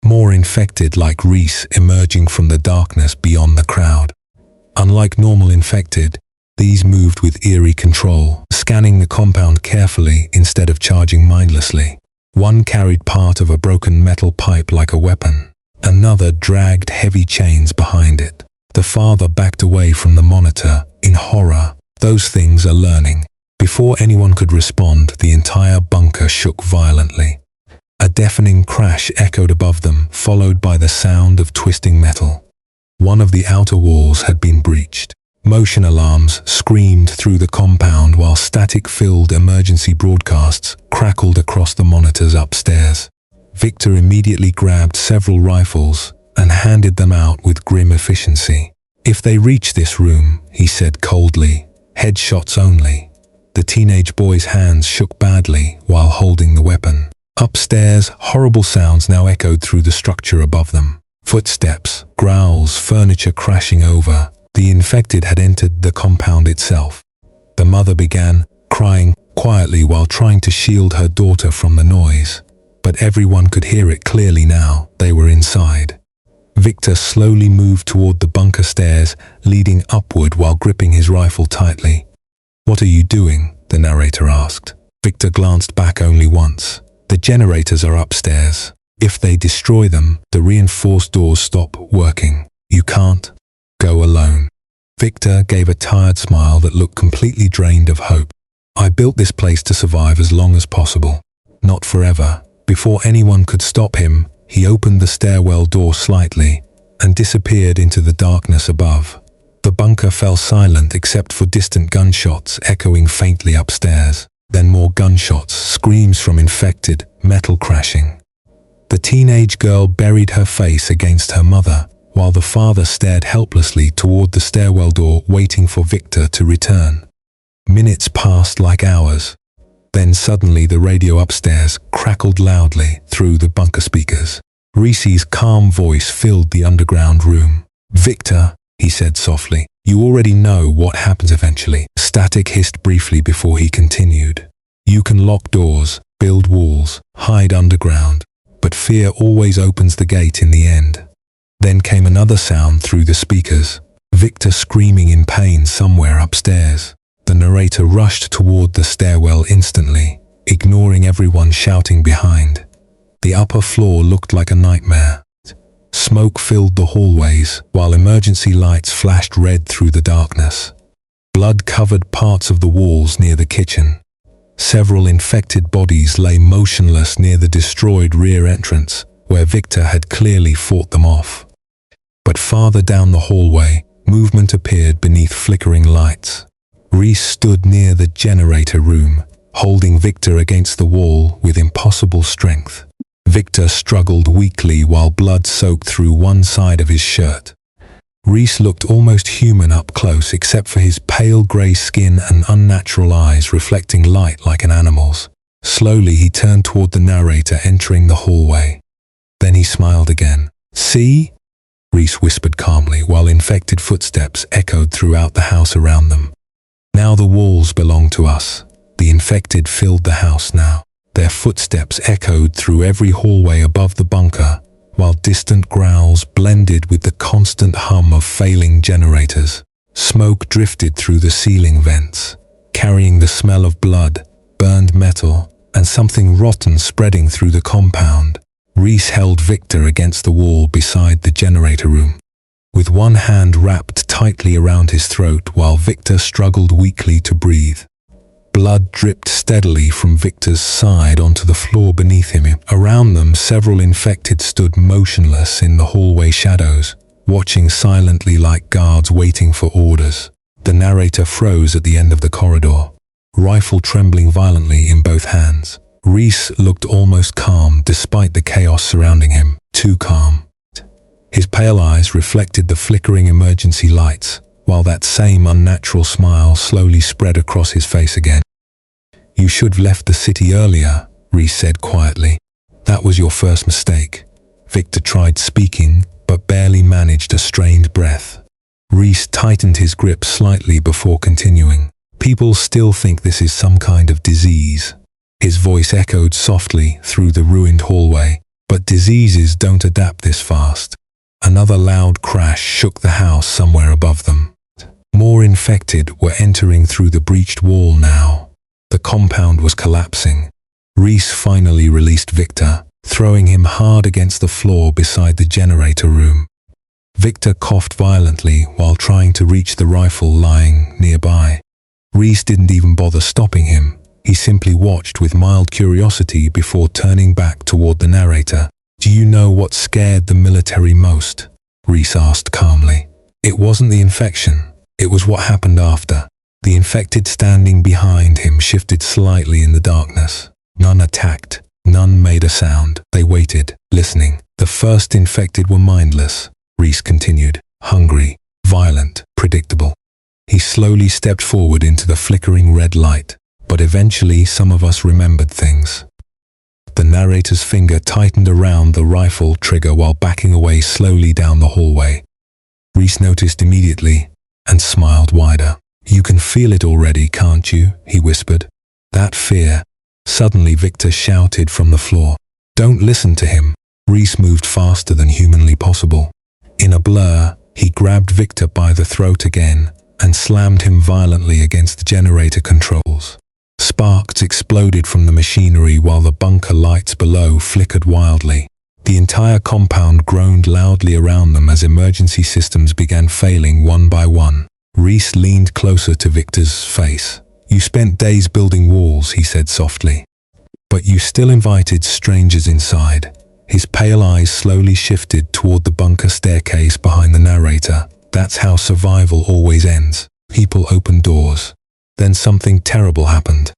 More infected like Reese emerging from the darkness beyond the crowd. Unlike normal infected, these moved with eerie control, scanning the compound carefully instead of charging mindlessly. One carried part of a broken metal pipe like a weapon. Another dragged heavy chains behind it. The father backed away from the monitor, in horror. Those things are learning. Before anyone could respond, the entire bunker shook violently. A deafening crash echoed above them, followed by the sound of twisting metal. One of the outer walls had been breached. Motion alarms screamed through the compound while static-filled emergency broadcasts crackled across the monitors upstairs. Victor immediately grabbed several rifles and handed them out with grim efficiency. "If they reach this room," he said coldly, "headshots only." The teenage boy's hands shook badly while holding the weapon. Upstairs, horrible sounds now echoed through the structure above them. Footsteps, growls, furniture crashing over. The infected had entered the compound itself. The mother began crying quietly while trying to shield her daughter from the noise. But everyone could hear it clearly now. They were inside. Victor slowly moved toward the bunker stairs, leading upward while gripping his rifle tightly. "What are you doing?" the narrator asked. Victor glanced back only once. "The generators are upstairs. If they destroy them, the reinforced doors stop working. You can't go alone." Victor gave a tired smile that looked completely drained of hope. "I built this place to survive as long as possible. Not forever." Before anyone could stop him, he opened the stairwell door slightly and disappeared into the darkness above. The bunker fell silent except for distant gunshots echoing faintly upstairs. Then more gunshots, screams from infected, metal crashing. The teenage girl buried her face against her mother, while the father stared helplessly toward the stairwell door, waiting for Victor to return. Minutes passed like hours. Then suddenly the radio upstairs crackled loudly through the bunker speakers. Reese's calm voice filled the underground room. "Victor," he said softly, "you already know what happens eventually." Static hissed briefly before he continued. "You can lock doors, build walls, hide underground, but fear always opens the gate in the end." Then came another sound through the speakers. Victor screaming in pain somewhere upstairs. The narrator rushed toward the stairwell instantly, ignoring everyone shouting behind. The upper floor looked like a nightmare. Smoke Smoke filled the hallways, while emergency lights flashed red through the darkness. Blood covered parts of the walls near the kitchen. Several infected bodies lay motionless near the destroyed rear entrance, where Victor had clearly fought them off. But farther down the hallway, movement appeared beneath flickering lights. Reese stood near the generator room, holding Victor against the wall with impossible strength. Victor struggled weakly while blood soaked through one side of his shirt. Reese looked almost human up close except for his pale grey skin and unnatural eyes reflecting light like an animal's. Slowly he turned toward the narrator entering the hallway. Then he smiled again. "See?" Reese whispered calmly while infected footsteps echoed throughout the house around them. "Now the walls belong to us." The infected filled the house now. Their footsteps echoed through every hallway above the bunker, while distant growls blended with the constant hum of failing generators. Smoke drifted through the ceiling vents, carrying the smell of blood, burned metal, and something rotten spreading through the compound. Reese held Victor against the wall beside the generator room, with one hand wrapped tightly around his throat while Victor struggled weakly to breathe. Blood dripped steadily from Victor's side onto the floor beneath him. Around them, several infected stood motionless in the hallway shadows, watching silently like guards waiting for orders. The narrator froze at the end of the corridor, rifle trembling violently in both hands. Reese looked almost calm despite the chaos surrounding him, too calm. His pale eyes reflected the flickering emergency lights, while that same unnatural smile slowly spread across his face again. "You should have left the city earlier," Reese said quietly. "That was your first mistake." Victor tried speaking, but barely managed a strained breath. Reese tightened his grip slightly before continuing. "People still think this is some kind of disease." His voice echoed softly through the ruined hallway, "but diseases don't adapt this fast." Another loud crash shook the house somewhere above them. More infected were entering through the breached wall now. The compound was collapsing. Reese finally released Victor, throwing him hard against the floor beside the generator room. Victor coughed violently while trying to reach the rifle lying nearby. Reese didn't even bother stopping him. He simply watched with mild curiosity before turning back toward the narrator. "Do you know what scared the military most?" Reese asked calmly. "It wasn't the infection. It was what happened after." The infected standing behind him shifted slightly in the darkness. None attacked. None made a sound. They waited, listening. "The first infected were mindless," Reese continued. "Hungry, violent, predictable." He slowly stepped forward into the flickering red light. "But eventually some of us remembered things." The narrator's finger tightened around the rifle trigger while backing away slowly down the hallway. Reese noticed immediately and smiled wider. "You can feel it already, can't you?" he whispered. "That fear." Suddenly Victor shouted from the floor. "Don't listen to him." Reese moved faster than humanly possible. In a blur, he grabbed Victor by the throat again and slammed him violently against the generator controls. Sparks exploded from the machinery while the bunker lights below flickered wildly. The entire compound groaned loudly around them as emergency systems began failing one by one. Reese leaned closer to Victor's face. "You spent days building walls," he said softly. "But you still invited strangers inside." His pale eyes slowly shifted toward the bunker staircase behind the narrator. "That's how survival always ends. People open doors." Then something terrible happened.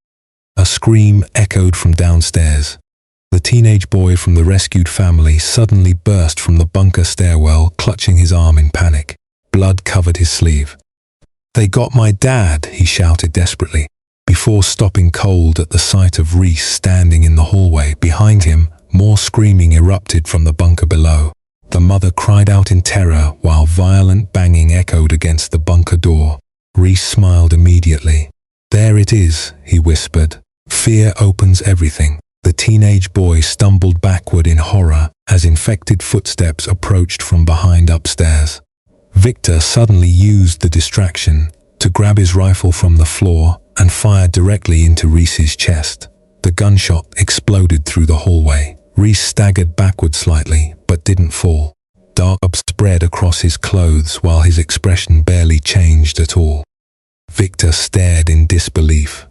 A scream echoed from downstairs. The teenage boy from the rescued family suddenly burst from the bunker stairwell, clutching his arm in panic. Blood covered his sleeve. "They got my dad," he shouted desperately, before stopping cold at the sight of Reese standing in the hallway. Behind him, more screaming erupted from the bunker below. The mother cried out in terror while violent banging echoed against the bunker door. Reese smiled immediately. "There it is," he whispered. "Fear opens everything." The teenage boy stumbled backward in horror as infected footsteps approached from behind upstairs. Victor suddenly used the distraction to grab his rifle from the floor and fired directly into Reese's chest. The gunshot exploded through the hallway. Reese staggered backward slightly, but didn't fall. dark spread across his clothes while his expression barely changed at all. Victor stared in disbelief.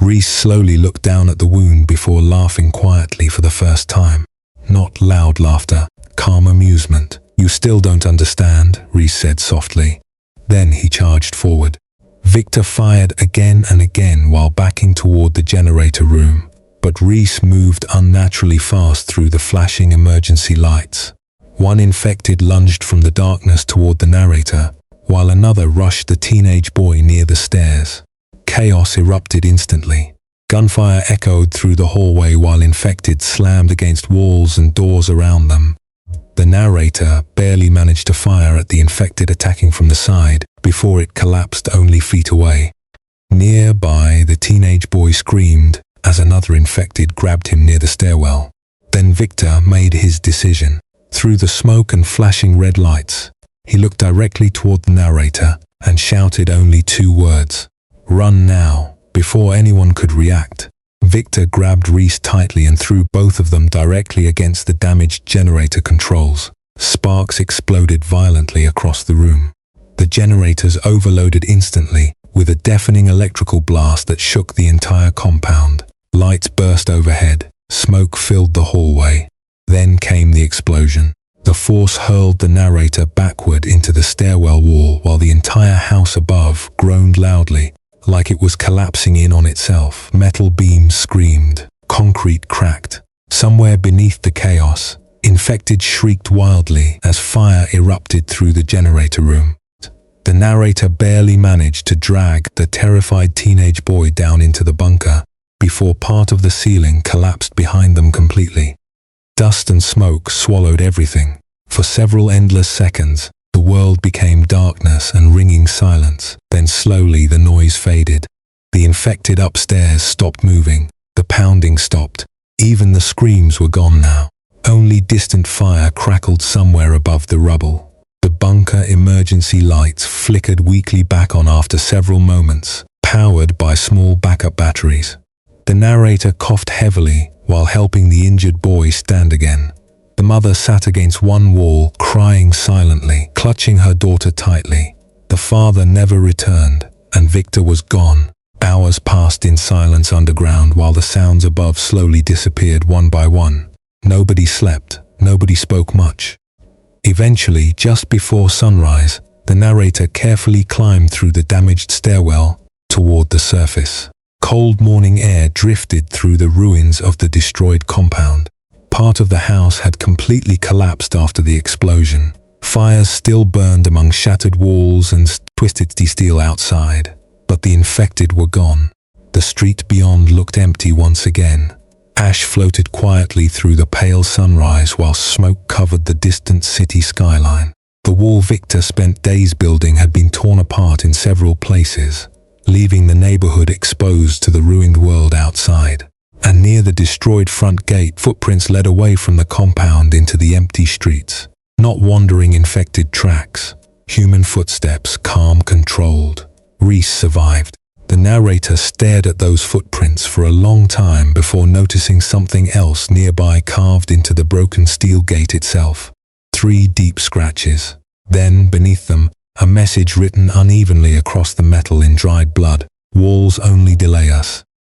Reese slowly looked down at the wound before laughing quietly for the first time. Not loud laughter, calm amusement. "You still don't understand," Reese said softly. Then he charged forward. Victor fired again and again while backing toward the generator room, but Reese moved unnaturally fast through the flashing emergency lights. One infected lunged from the darkness toward the narrator, while another rushed the teenage boy near the stairs. Chaos erupted instantly. Gunfire echoed through the hallway while infected slammed against walls and doors around them. The narrator barely managed to fire at the infected attacking from the side before it collapsed only feet away. Nearby, the teenage boy screamed as another infected grabbed him near the stairwell. Then Victor made his decision. Through the smoke and flashing red lights, he looked directly toward the narrator and shouted only 2 words. "Run now." Before anyone could react, Victor grabbed Reese tightly and threw both of them directly against the damaged generator controls. Sparks exploded violently across the room. The generators overloaded instantly, with a deafening electrical blast that shook the entire compound. Lights burst overhead. Smoke filled the hallway. Then came the explosion. The force hurled the narrator backward into the stairwell wall while the entire house above groaned loudly, like it was collapsing in on itself. Metal beams screamed. Concrete cracked. Somewhere beneath the chaos, infected shrieked wildly as fire erupted through the generator room. The narrator barely managed to drag the terrified teenage boy down into the bunker before part of the ceiling collapsed behind them completely. Dust and smoke swallowed everything. For several endless seconds, the world became darkness and ringing silence. Then slowly the noise faded. The infected upstairs stopped moving. The pounding stopped. Even the screams were gone now. Only distant fire crackled somewhere above the rubble. The bunker emergency lights flickered weakly back on after several moments, powered by small backup batteries. The narrator coughed heavily while helping the injured boy stand again. The mother sat against one wall, crying silently, clutching her daughter tightly. The father never returned, and Victor was gone. Hours passed in silence underground while the sounds above slowly disappeared one by one. Nobody slept, nobody spoke much. Eventually, just before sunrise, the narrator carefully climbed through the damaged stairwell toward the surface. Cold morning air drifted through the ruins of the destroyed compound. Part of the house had completely collapsed after the explosion. Fires still burned among shattered walls and twisted steel outside, but the infected were gone. The street beyond looked empty once again. Ash floated quietly through the pale sunrise while smoke covered the distant city skyline. The wall Victor spent days building had been torn apart in several places, leaving the neighborhood exposed to the ruined world outside. And near the destroyed front gate, footprints led away from the compound into the empty streets. Not wandering infected tracks, human footsteps, calm, controlled. Reese survived. The narrator stared at those footprints for a long time before noticing something else nearby carved into the broken steel gate itself. 3 deep scratches. Then, beneath them, a message written unevenly across the metal in dried blood. "Walls only delay us.